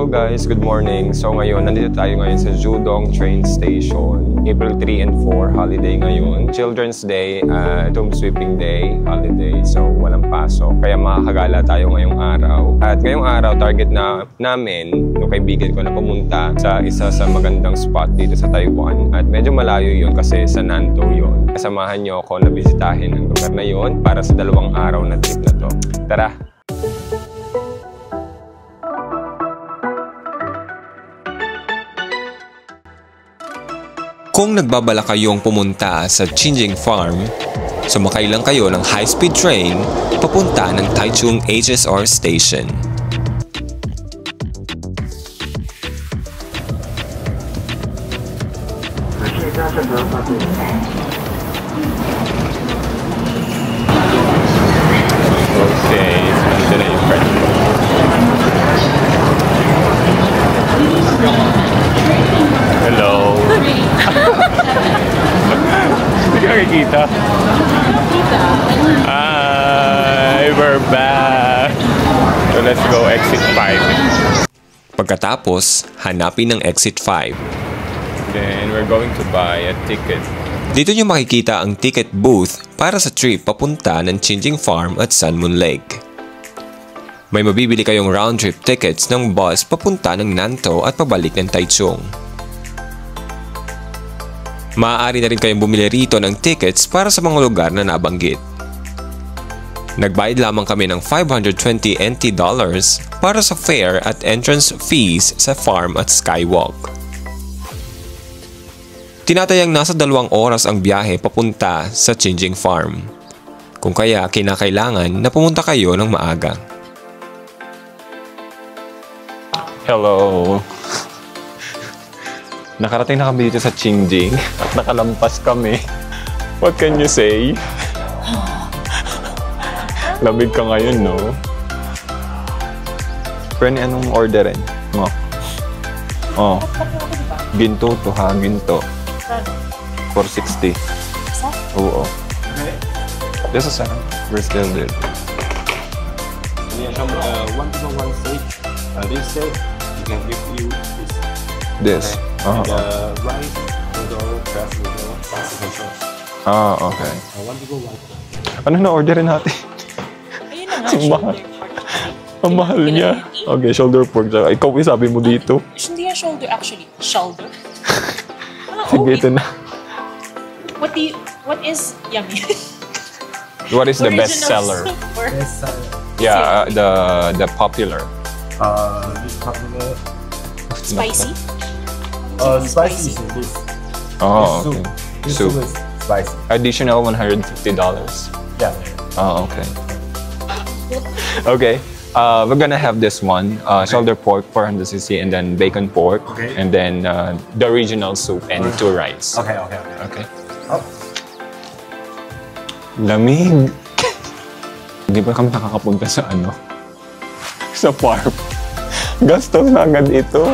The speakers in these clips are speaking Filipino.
guys, good morning. So ngayon, nandito tayo ngayon sa Judong Train Station. April 3 and 4, holiday ngayon. Children's Day at Home Sweeping Day, holiday. So walang pasok. Kaya makakagala tayo ngayong araw. At ngayong araw, target na namin, yung kaibigan ko na pumunta sa isa sa magandang spot dito sa Taiwan. At medyo malayo yun kasi sa Nantou yun. Kasamahan nyo ako na bisitahin ang lugar na yun para sa 2 araw na trip na to. Tara! Kung nagbabala kayong pumunta sa Qingjing Farm, sumakay lang kayo ng high-speed train papunta ng Taichung HSR Station. Okay, nandito na yung friend ko. Hello! Hindi ka nakikita? Hi! We're back! So let's go exit 5. Pagkatapos, hanapin ang exit 5. Then we're going to buy a ticket. Dito nyo makikita ang ticket booth para sa trip papunta ng Qingjing Farm at Sunmoon Lake. May mabibili kayong round-trip tickets ng bus papunta ng Nantou at pabalik ng Taichung. Maaari na rin kayong bumili rito ng tickets para sa mga lugar na nabanggit. Nagbayad lamang kami ng 520 NT dollars para sa fare at entrance fees sa farm at skywalk. Tinatayang nasa 2 oras ang biyahe papunta sa Qingjing Farm. Kung kaya kinakailangan na pumunta kayo ng maaga. Hello! Nakarating na kami dito sa Qingjing at nakalampas kami. What can you say? Labig ka ngayon, no? Friend, anong orderin mo? Oh. Ginto to ha, ginto. 460. Oo. This is second. We're still there. One to one steak. This steak, you can give you This. And rice, noodle, crab noodle, pasta and sauce. Ah, okay. One to go one. Ano na orderin natin? Ayun na nga, Ang mahal. Ang mahal niya. Okay, shoulder pork. Ikaw sabi mo dito. Hindi yan shoulder actually. Shoulder? Sige, ito na. What is yummy? What is the best seller? Yes, Yeah, the popular. this popular. Spicy? Spicy is this. Oh, This okay. This Soup. soup is spicy. Additional $150. Yeah. Oh, okay. Okay. We're gonna have this one, shoulder pork, 400cc, and then bacon pork, Okay. and then the original soup and 2 rice. Okay. Okay. Oh. Lamig. Hindi pa kami nakakapunta sa ano? Sa farm. Gastos na agad ito.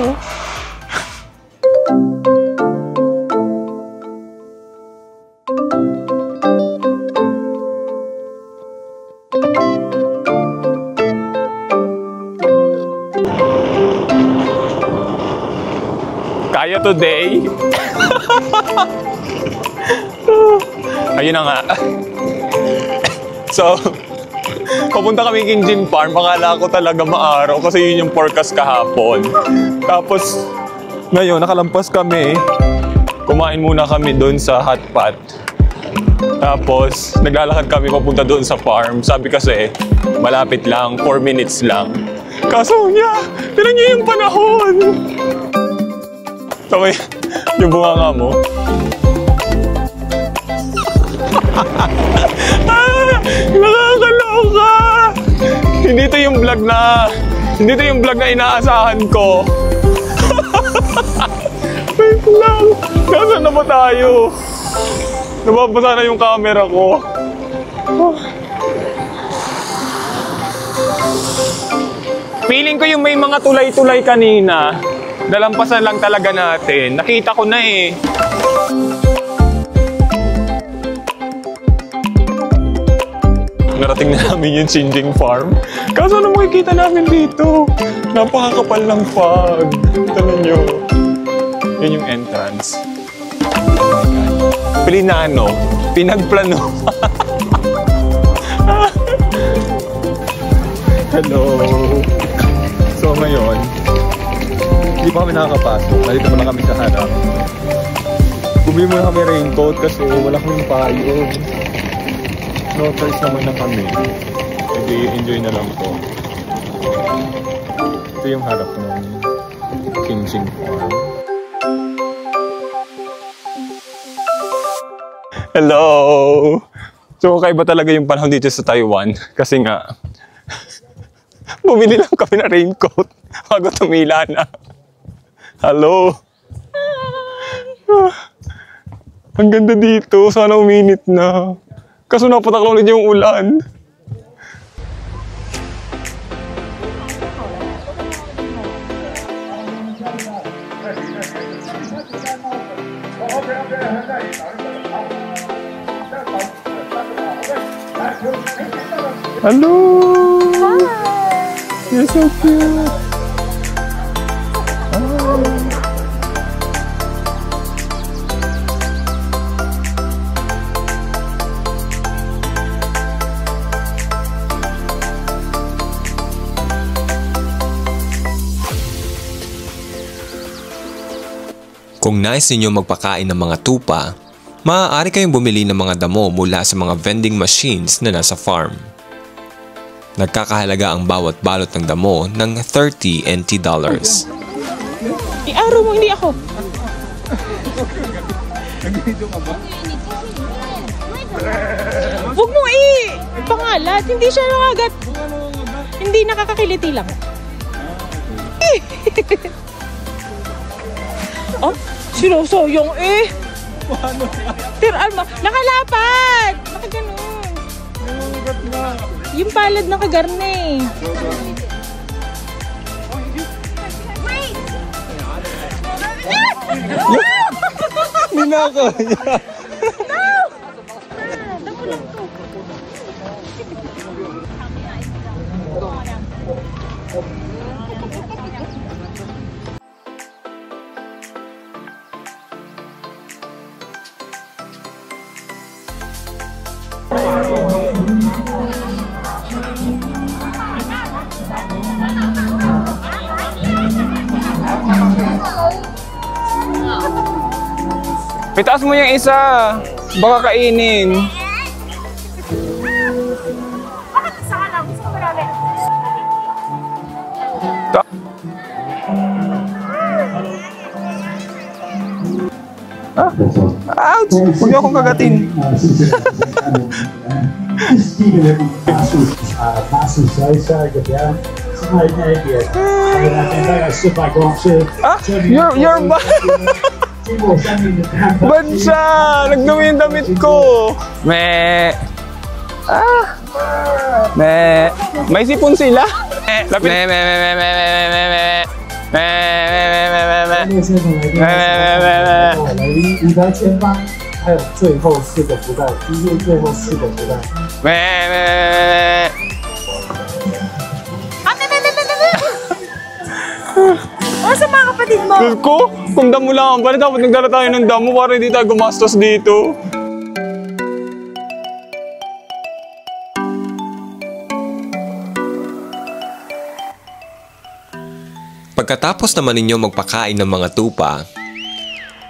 Kaya today. Ayun na nga. So, papunta kami Qingjing Farm. Akala ko talaga maaraw kasi yun yung forecast kahapon. Tapos, ngayon, nakalampas kami. Kumain muna kami doon sa hot pot. Tapos, naglalakad kami papunta doon sa farm. Sabi kasi, malapit lang, 4 minutes lang. Kaso niya, tinan niyo yung panahon. Sabay, yung bunganga mo. Nakakaloka! Hindi to yung vlog na inaasahan ko. Wait lang. Nasaan na ba tayo? Nababasa na yung camera ko. Feeling ko yung may mga tulay-tulay kanina. Dalampasan lang talaga natin. Nakita ko na eh. Narating na namin yung Xinjing Farm. Kaso ano makikita namin dito? Napakakapal ng fog. Tignan nyo. Yun yung entrance. Plinano. Pinagplano. Hello. So ngayon, hindi pa kami nakakapasok. Nandito muna kami sa harap. Bumili muna kami raincoat kasi wala kaming payong. No choice naman na kami. Hindi, enjoy na lang to. Ito yung harap ng Xinjing Farm. Hello! So, kakaiba talaga yung panahon dito sa Taiwan. Kasi nga, bumili lang kami na raincoat bago tumila na. Hello! Ang ganda dito. Sana uminit na. Kaso napataklaw ulit yung ulan. Hello! Hi! You're so cute! Kung nais ninyo magpakain ng mga tupa, maaari kayong bumili ng mga damo mula sa mga vending machines na nasa farm. Nagkakahalaga ang bawat balot ng damo ng 30 NT dollars. I-araw mo, hindi ako. Huwag mo pangalat. Hindi siya nakagat. Hindi, nakakakiliti lang. Oh, sinusoyong Tiraan mo. Nakalapad! Nakaganon. Yung palad nakagarne. Ninako niya. Pitaas mo yung isa. Baka kainin. Bakit isa ka lang? Gusto ko marami. Ouch! Huwag niyo akong kagatin. You're Ba't siya? Nagdumi yung damit ko. May sipon sila. Lapit. 你的前方还有最后4个福袋，记住最后4个福袋。 O, sa mga kapatid mo. Diyos ko, kung damo lang pala, dapat nagdala tayo ng damo para hindi tayo gumastos dito. Pagkatapos naman ninyo magpakain ng mga tupa,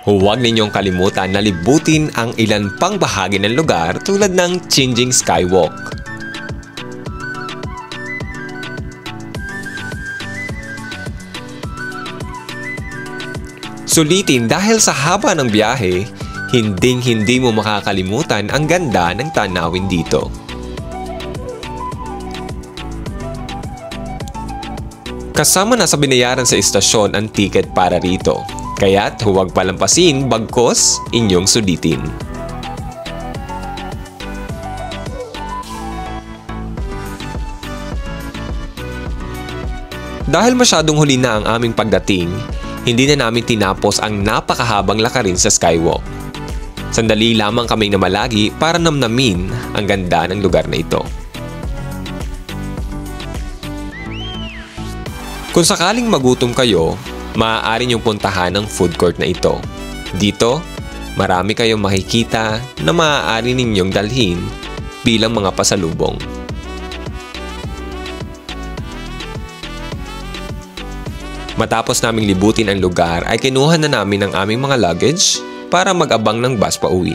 huwag ninyong kalimutan na libutin ang ilan pang bahagi ng lugar tulad ng Xinjing Skywalk. Sulitin dahil sa haba ng biyahe, hinding-hindi mo makakalimutan ang ganda ng tanawin dito. Kasama na sa binayaran sa istasyon ang ticket para rito, kaya't huwag palampasin bagkos inyong sulitin. Dahil masyadong huli na ang aming pagdating, hindi na namin tinapos ang napakahabang lakarin sa Skywalk. Sandali lamang kaming namalagi para namnamin ang ganda ng lugar na ito. Kung sakaling magutom kayo, maaari niyong puntahan ang food court na ito. Dito, marami kayong makikita na maaari ninyong dalhin bilang mga pasalubong. Matapos naming libutin ang lugar ay kinuha na namin ang aming mga luggage para mag-abang ng bus pa uwi.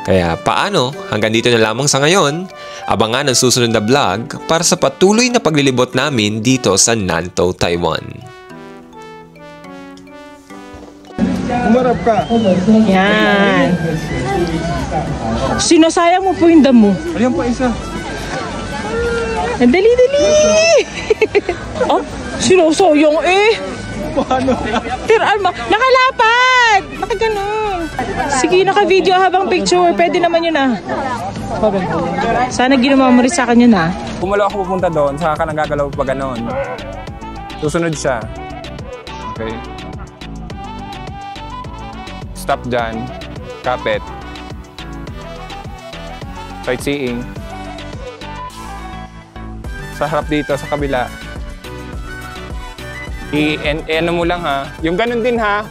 Kaya paano, hanggang dito na lamang sa ngayon, abangan ang susunod na vlog para sa patuloy na paglilibot namin dito sa Nantou, Taiwan. Umarap ka. Yan. Sinasayang mo po yung damo. Ayan pa isa. Dali, dali! Oh, sinusayang eh. Paano? Tiraan mo. Nakalapad! Nakaganon. Sige, naka-video habang picture. Pwede naman yun ah. Sana ginawa mo rin sa akin yun ah. Kung ako pupunta doon, saka ka nagagalaw pa ganon. Susunod siya. Okay. Stop dyan. Kapit. Sightseeing. Sa harap dito, sa kabila. I-ano mo lang ha. Yung ganun din ha.